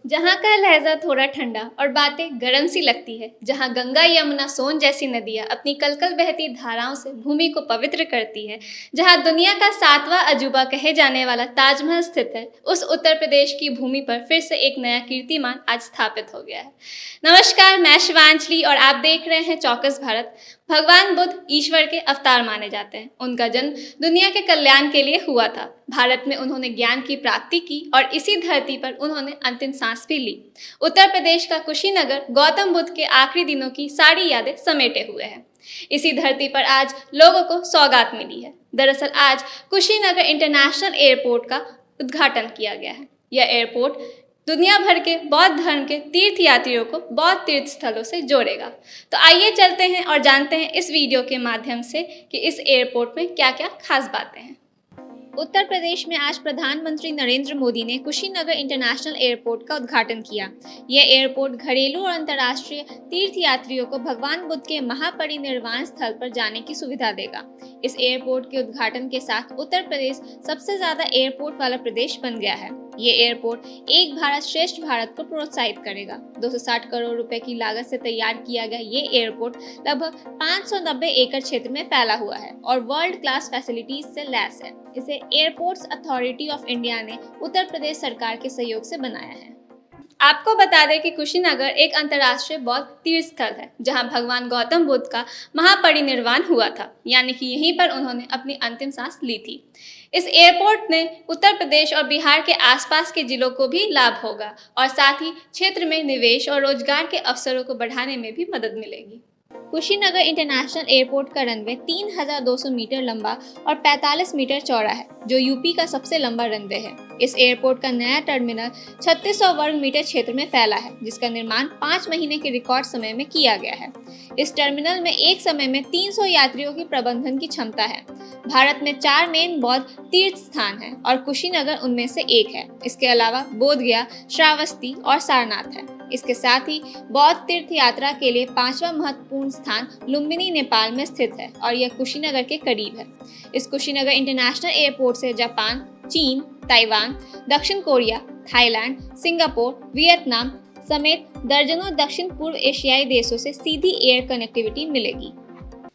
जहाँ का लहजा थोड़ा ठंडा और बातें गर्म सी लगती है, जहाँ गंगा यमुना सोन जैसी नदियाँ अपनी कलकल बहती धाराओं से भूमि को पवित्र करती है, जहाँ दुनिया का सातवां अजूबा कहे जाने वाला ताजमहल स्थित है, उस उत्तर प्रदेश की भूमि पर फिर से एक नया कीर्तिमान आज स्थापित हो गया है। नमस्कार, मैं शिवांजलि और आप देख रहे हैं चौकस भारत। भगवान बुद्ध ईश्वर के अवतार माने जाते हैं। उनका जन्म दुनिया के कल्याण के लिए हुआ था। भारत में उन्होंने ज्ञान की प्राप्ति की और इसी धरती पर उन्होंने अंतिम सांस भी ली। उत्तर प्रदेश का कुशीनगर गौतम बुद्ध के आखिरी दिनों की सारी यादें समेटे हुए है। इसी धरती पर आज लोगों को सौगात मिली है। दरअसल आज कुशीनगर इंटरनेशनल एयरपोर्ट का उद्घाटन किया गया है। यह एयरपोर्ट दुनिया भर के बौद्ध धर्म के तीर्थ यात्रियों को बौद्ध तीर्थ स्थलों से जोड़ेगा। तो आइए चलते हैं और जानते हैं इस वीडियो के माध्यम से कि इस एयरपोर्ट में क्या क्या खास बातें हैं। उत्तर प्रदेश में आज प्रधानमंत्री नरेंद्र मोदी ने कुशीनगर इंटरनेशनल एयरपोर्ट का उद्घाटन किया। यह एयरपोर्ट घरेलू और अंतर्राष्ट्रीय तीर्थ यात्रियों को भगवान बुद्ध के महापरिनिर्वाण स्थल पर जाने की सुविधा देगा। इस एयरपोर्ट के उद्घाटन के साथ उत्तर प्रदेश सबसे ज्यादा एयरपोर्ट वाला प्रदेश बन गया है। ये एयरपोर्ट एक भारत श्रेष्ठ भारत को प्रोत्साहित करेगा। 260 करोड़ रुपए की लागत से तैयार किया गया ये एयरपोर्ट लगभग 590 एकड़ क्षेत्र में फैला हुआ है और वर्ल्ड क्लास फैसिलिटीज से लैस है। इसे एयरपोर्ट्स अथॉरिटी ऑफ इंडिया ने उत्तर प्रदेश सरकार के सहयोग से बनाया है। आपको बता दें कि कुशीनगर एक अंतर्राष्ट्रीय बौद्ध तीर्थ स्थल है, जहां भगवान गौतम बुद्ध का महापरिनिर्वाण हुआ था, यानी कि यहीं पर उन्होंने अपनी अंतिम सांस ली थी। इस एयरपोर्ट ने उत्तर प्रदेश और बिहार के आसपास के जिलों को भी लाभ होगा और साथ ही क्षेत्र में निवेश और रोजगार के अवसरों को बढ़ाने में भी मदद मिलेगी। कुशीनगर इंटरनेशनल एयरपोर्ट का रनवे 3200 मीटर लंबा और 45 मीटर चौड़ा है, जो यूपी का सबसे लंबा रनवे है। इस एयरपोर्ट का नया टर्मिनल 3600 वर्ग मीटर क्षेत्र में फैला है, जिसका निर्माण 5 महीने के रिकॉर्ड समय में किया गया है। इस टर्मिनल में एक समय में 300 यात्रियों की प्रबंधन की क्षमता है। भारत में 4 मेन बौद्ध तीर्थ स्थान हैं और कुशीनगर उनमें से एक है। इसके अलावा बोधगया, श्रावस्ती और सारनाथ है। इसके साथ ही बौद्ध तीर्थ यात्रा के लिए 5वां महत्वपूर्ण स्थान लुम्बिनी नेपाल में स्थित है और यह कुशीनगर के करीब है। इस कुशीनगर इंटरनेशनल एयरपोर्ट से जापान, चीन, ताइवान, दक्षिण कोरिया, थाईलैंड, सिंगापुर, वियतनाम समेत दर्जनों दक्षिण पूर्व एशियाई देशों से सीधी एयर कनेक्टिविटी मिलेगी।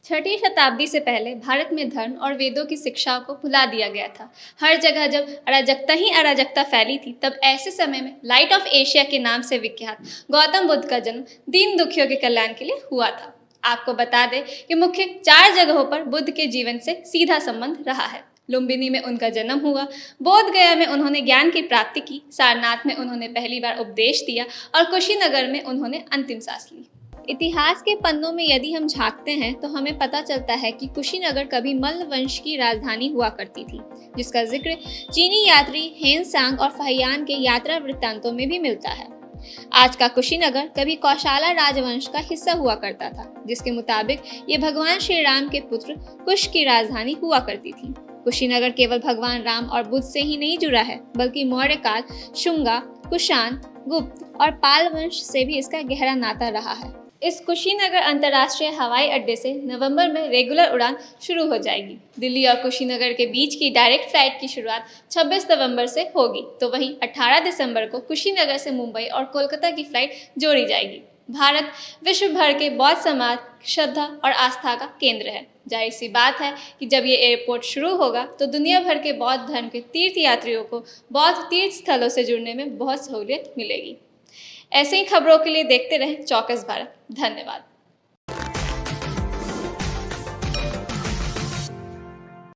6वीं शताब्दी से पहले भारत में धर्म और वेदों की शिक्षाओं को भुला दिया गया था। हर जगह जब अराजकता ही अराजकता फैली थी, तब ऐसे समय में लाइट ऑफ एशिया के नाम से विख्यात गौतम बुद्ध का जन्म दीन दुखियों के कल्याण के लिए हुआ था। आपको बता दें कि मुख्य 4 जगहों पर बुद्ध के जीवन से सीधा संबंध रहा है। लुम्बिनी में उनका जन्म हुआ, बोधगया में उन्होंने ज्ञान की प्राप्ति की, सारनाथ में उन्होंने पहली बार उपदेश दिया और कुशीनगर में उन्होंने अंतिम सांस ली। इतिहास के पन्नों में यदि हम झांकते हैं तो हमें पता चलता है कि कुशीनगर कभी मल्ल वंश की राजधानी हुआ करती थी, जिसका जिक्र चीनी यात्री हेनसांग और फहियान के यात्रा वृत्तांतों में भी मिलता है। आज का कुशीनगर कभी कौशाला राजवंश का हिस्सा हुआ करता था, जिसके मुताबिक ये भगवान श्री राम के पुत्र कुश की राजधानी हुआ करती थी। कुशीनगर केवल भगवान राम और बुद्ध से ही नहीं जुड़ा है, बल्कि मौर्य काल, शुंगा, कुषाण, गुप्त और पाल वंश से भी इसका गहरा नाता रहा है। इस कुशीनगर अंतर्राष्ट्रीय हवाई अड्डे से नवंबर में रेगुलर उड़ान शुरू हो जाएगी। दिल्ली और कुशीनगर के बीच की डायरेक्ट फ्लाइट की शुरुआत 26 नवंबर से होगी, तो वहीं 18 दिसंबर को कुशीनगर से मुंबई और कोलकाता की फ्लाइट जोड़ी जाएगी। भारत विश्व भर के बौद्ध समाज, श्रद्धा और आस्था का केंद्र है। जाहिर सी बात है कि जब ये एयरपोर्ट शुरू होगा तो दुनिया भर के बौद्ध धर्म के तीर्थ यात्रियों को बौद्ध तीर्थ स्थलों से जुड़ने में बहुत सहूलियत मिलेगी। ऐसे ही खबरों के लिए देखते रहें चौकस भारत। धन्यवाद।